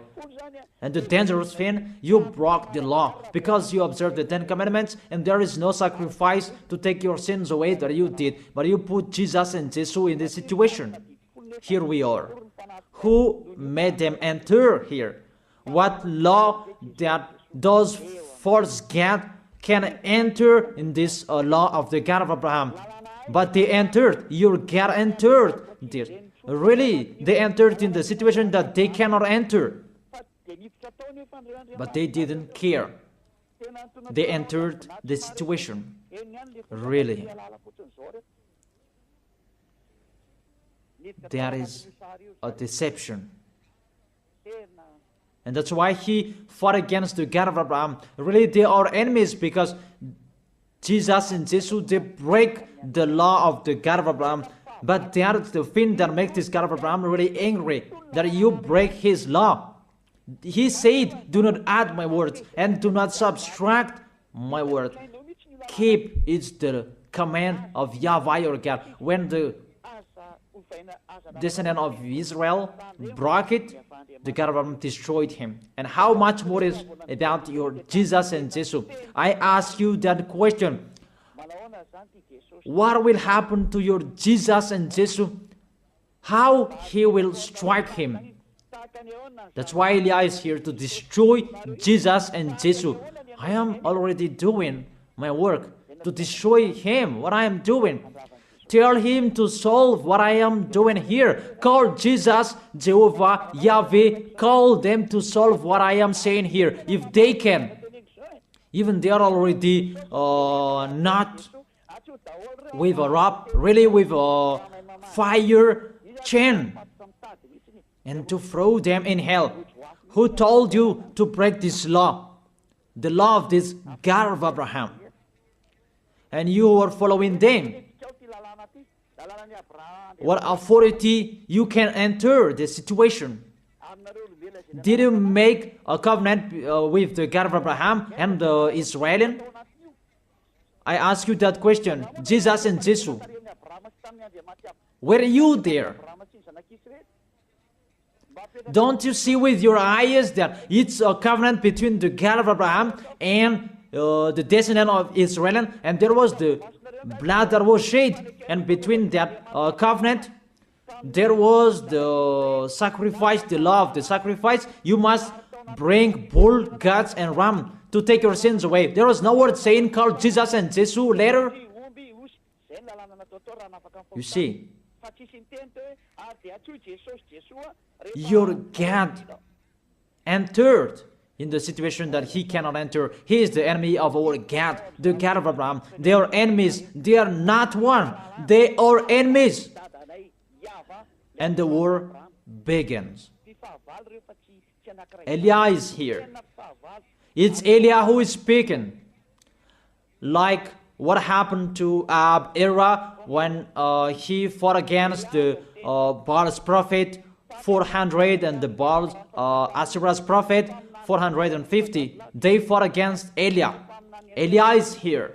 And the dangerous thing, you broke the law, because you observed the 10 commandments, and there is no sacrifice to take your sins away that you did, but you put Jesus and Jesus in this situation. Here we are. Who made them enter here? What law that those false God can enter in this law of the God of Abraham? But they entered. Your God entered this. Really, they entered in the situation that they cannot enter. But they didn't care. They entered the situation. Really. That is a deception. And that's why he fought against the God of Abraham. Really, they are enemies, because Jesus and Jesus, they break the law of the God of Abraham. But that's the thing that makes this God of Abraham really angry, that you break his law. He said, do not add my words and do not subtract my word. Keep, it's the command of YAHVAH your God. When the descendant of Israel broke it, the God of Abraham destroyed him. And how much more is about your Jesus and Jesus? I ask you that question. What will happen to your Jesus and Jesus? How he will strike him? That's why Eliah is here, to destroy Jesus and Jesus. I am already doing my work to destroy him, what I am doing. Tell him to solve what I am doing here. Call Jesus, Jehovah, Yahweh. Call them to solve what I am saying here, if they can. Even they are already not with a rope, really with a fire chain, and to throw them in hell. Who told you to break this law? The law of this God of Abraham. And you are following them. What authority you can enter the situation? Did you make a covenant with the God of Abraham and the Israelian? I ask you that question. Jesus and Jesus, were you there? Don't you see with your eyes that it's a covenant between the God of Abraham and the descendant of Israel, and there was the blood that was shed, and between that covenant there was the sacrifice, the law of the sacrifice. You must bring bull, goats, and ram to take your sins away. There was no word saying call Jesus and Jesus later. You see, your God entered in the situation that he cannot enter. He is the enemy of our God, the God of Abraham. They are enemies. They are not one. They are enemies. And the war begins. Eliah is here. It's Eliah who is speaking. Like what happened to Era when he fought against the Baal's prophet 400, and the Baal, Asherah's prophet, 450. They fought against Eliah. Eliah is here.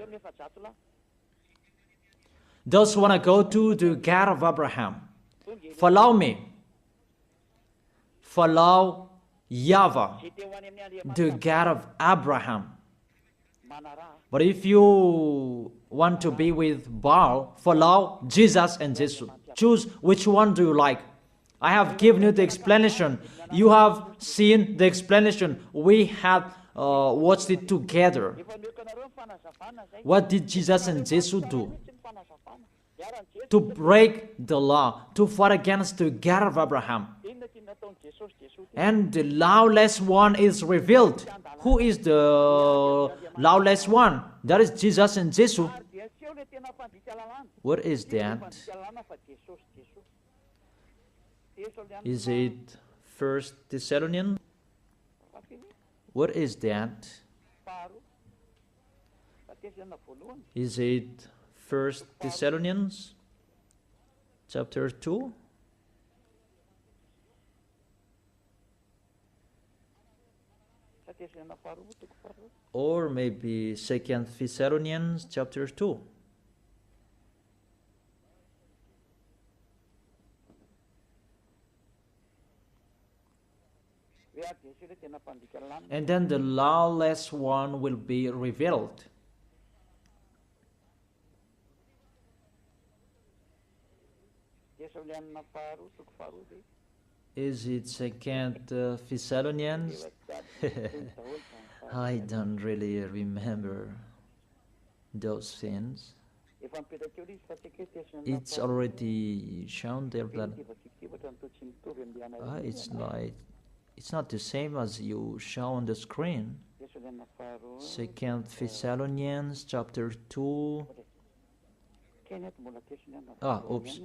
Those who want to go to the God of Abraham, follow me. Follow YAHVAH, the God of Abraham. But if you want to be with Baal, follow Jesus and Jesus. Choose which one do you like. I have given you the explanation. You have seen the explanation. We have watched it together. What did Jesus and Jesus do? To break the law, to fight against the God of Abraham. And the lawless one is revealed. Who is the lawless one? That is Jesus and Jesus. What is that? Is it 1 Thessalonians? What is that? Is it 1 Thessalonians chapter 2? Or maybe 2 Thessalonians chapter 2. And then the lawless one will be revealed. Is it 2 Thessalonians? I don't really remember those things. It's already shown there, but it's not the same as you show on the screen. 2 Thessalonians chapter 2. Oops.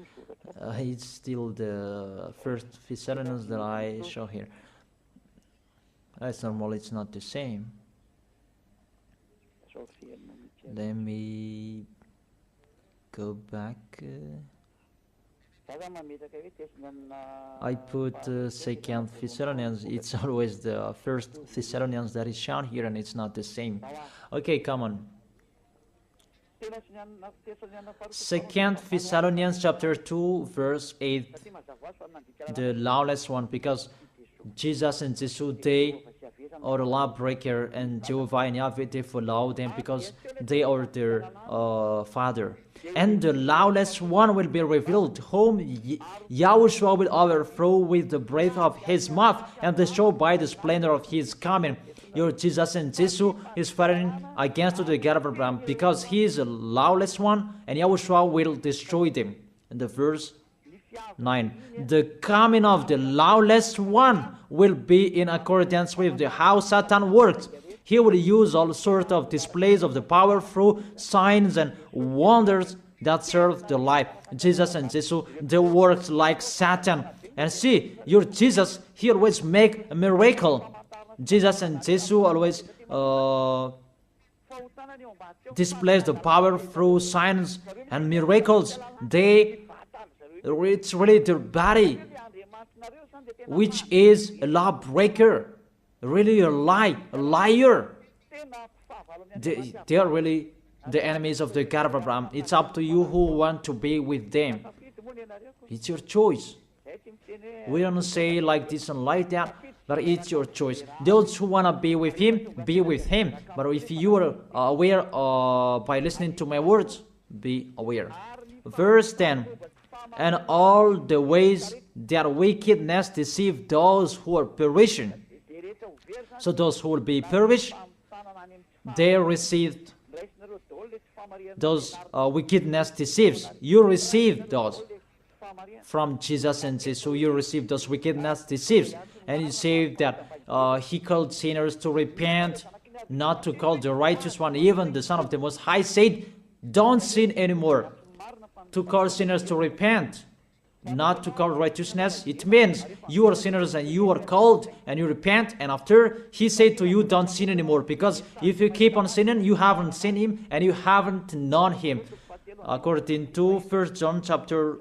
It's still the 1 Thessalonians that I show here. As normal, it's not the same. Let me go back. I put 2 Thessalonians. It's always the 1 Thessalonians that is shown here, and it's not the same. Okay, come on. 2 Thessalonians chapter 2 verse 8, the lawless one, because Jesus and Jesus, they are the lawbreaker, and Jehovah and Yahweh, they follow them because they are their father. And the lawless one will be revealed, whom YAHOSHUA will overthrow with the breath of his mouth and destroy by the splendor of his coming. Your Jesus and Jesus is fighting against the God of Abraham because he is a lawless one, and YAHOSHUA will destroy them. In the verse 9, the coming of the lawless one will be in accordance with how Satan works. He will use all sorts of displays of the power through signs and wonders that serve the life. Jesus and Jesus, they work like Satan. And see, your Jesus, he always make a miracle. Jesus and Jesus always displays the power through signs and miracles. It's really their body, which is a lawbreaker, really a liar. They are really the enemies of the God of Abraham. It's up to you who want to be with them. It's your choice. We don't say like this and like that, but it's your choice. Those who want to be with him, be with him. But if you are aware by listening to my words, be aware. Verse 10, and all the ways that wickedness deceive those who are perishing. So those who will be perished, they received those wickedness deceives. You received those from Jesus and Jesus. So you received those wickedness deceives. And you say that he called sinners to repent, not to call the righteous one. Even the Son of the Most High said, don't sin anymore. To call sinners to repent, not to call righteousness. It means you are sinners and you are called and you repent, and after he said to you, don't sin anymore, because if you keep on sinning, you haven't seen him and you haven't known him. According to 1 John chapter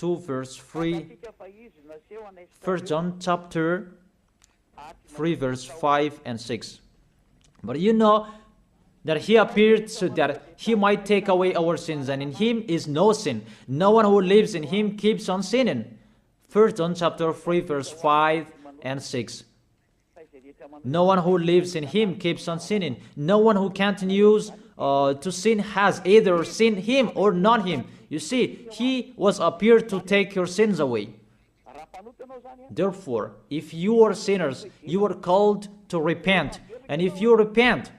2 verse 3, 1 John chapter 3 verse 5 and 6. But you know that he appeared so that he might take away our sins, and in him is no sin. No one who lives in him keeps on sinning. 1 John chapter 3 verse 5 and 6. No one who lives in him keeps on sinning. No one who continues to sin has either seen him or not him. You see, he was appeared to take your sins away. Therefore, if you are sinners, you are called to repent. And if you repent,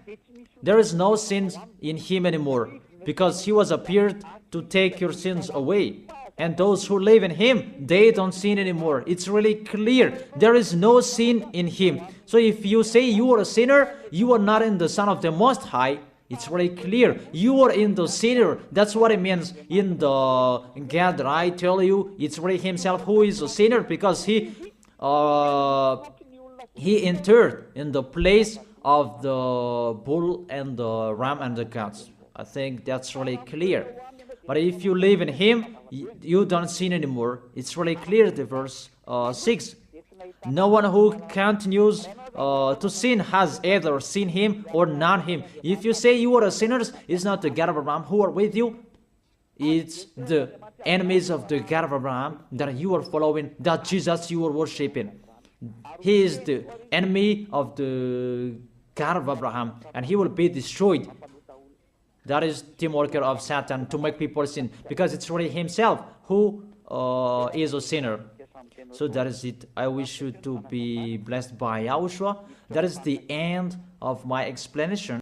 there is no sins in him anymore, because he was appeared to take your sins away. And those who live in him, they don't sin anymore. It's really clear. There is no sin in him. So if you say you are a sinner, you are not in the Son of the Most High. It's very clear. You are in the sinner. That's what it means in the God that I tell you. It's really himself who is a sinner, because he entered in the place of the bull and the ram and the goats. I think that's really clear. But if you live in him, you don't sin anymore. It's really clear, the verse 6. No one who continues to sin has either seen him or not him. If you say you are a sinner, it's not the God of Abraham who are with you. It's the enemies of the God of Abraham that you are following, that Jesus you are worshiping. He is the enemy of the God of Abraham, and he will be destroyed. That is the worker of Satan, to make people sin, because it's really himself who is a sinner. So that is it. I wish you to be blessed by Yahushua. That is the end of my explanation.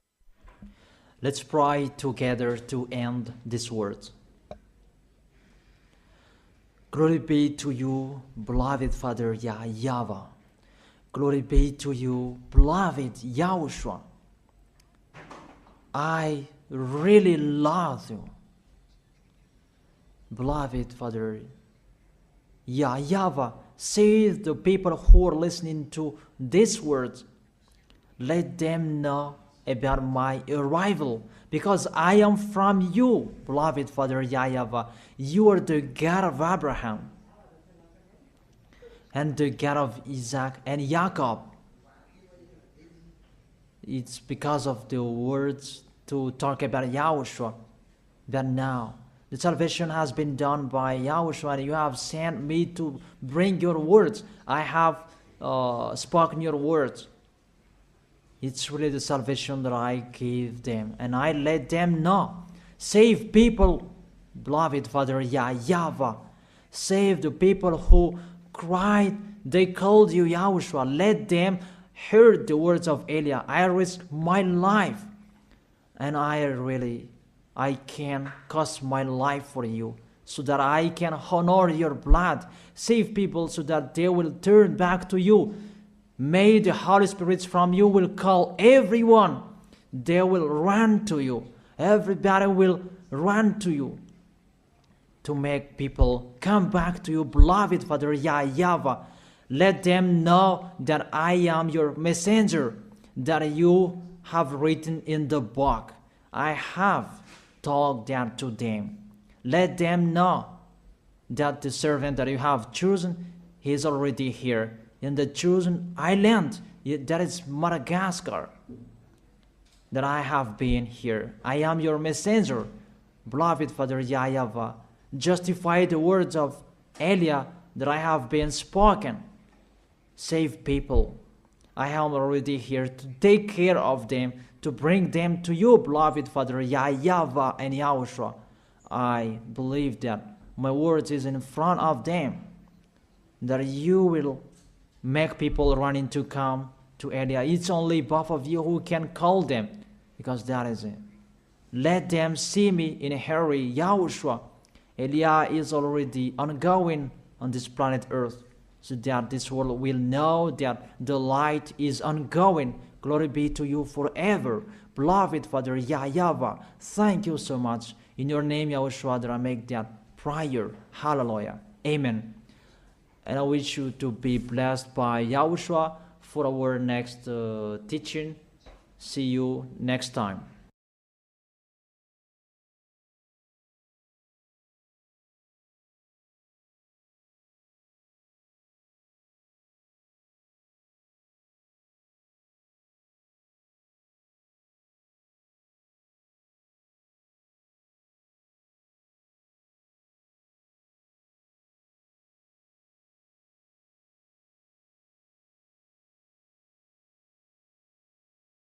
Let's pray together to end this word. Glory be to you, beloved Father YAHVAH. Glory be to you, beloved Yahushua. I really love you, beloved Father YAHVAH. Save the people who are listening to these words. Let them know about my arrival, because I am from you, beloved Father YAHVAH. You are the God of Abraham and the God of Isaac and Jacob. It's because of the words to talk about Yahushua that now the salvation has been done by Yahushua, and you have sent me to bring your words. I have spoken your words. It's really the salvation that I gave them, and I let them know. Save people, beloved Father YAHVAH. Save the people who cried, they called you Yahushua. Let them hear the words of Eliah. I risk my life, and I can cost my life for you, so that I can honor your blood. Save people so that they will turn back to you. May the Holy Spirit from you will call everyone. They will run to you. Everybody will run to you to make people come back to you, beloved Father YAHVAH. Let them know that I am your messenger, that you have written in the book. I have told that to them. Let them know that the servant that you have chosen, he is already here in the chosen island, that is Madagascar, that I have been here. I am your messenger, beloved Father YAHVAH. Justify the words of Eliah that I have been spoken. Save people. I am already here to take care of them, to bring them to you, beloved Father YAHVAH and Yahushua. I believe that my words is in front of them, that you will make people running to come to Eliah. It's only both of you who can call them, because that is it. Let them see me in a hurry, Yahushua. Eliah is already ongoing on this planet Earth, so that this world will know that the light is ongoing. Glory be to you forever, beloved Father YAHVAH. Thank you so much. In your name, Yahushua, that I make that prayer. Hallelujah. Amen. And I wish you to be blessed by Yahushua for our next teaching. See you next time.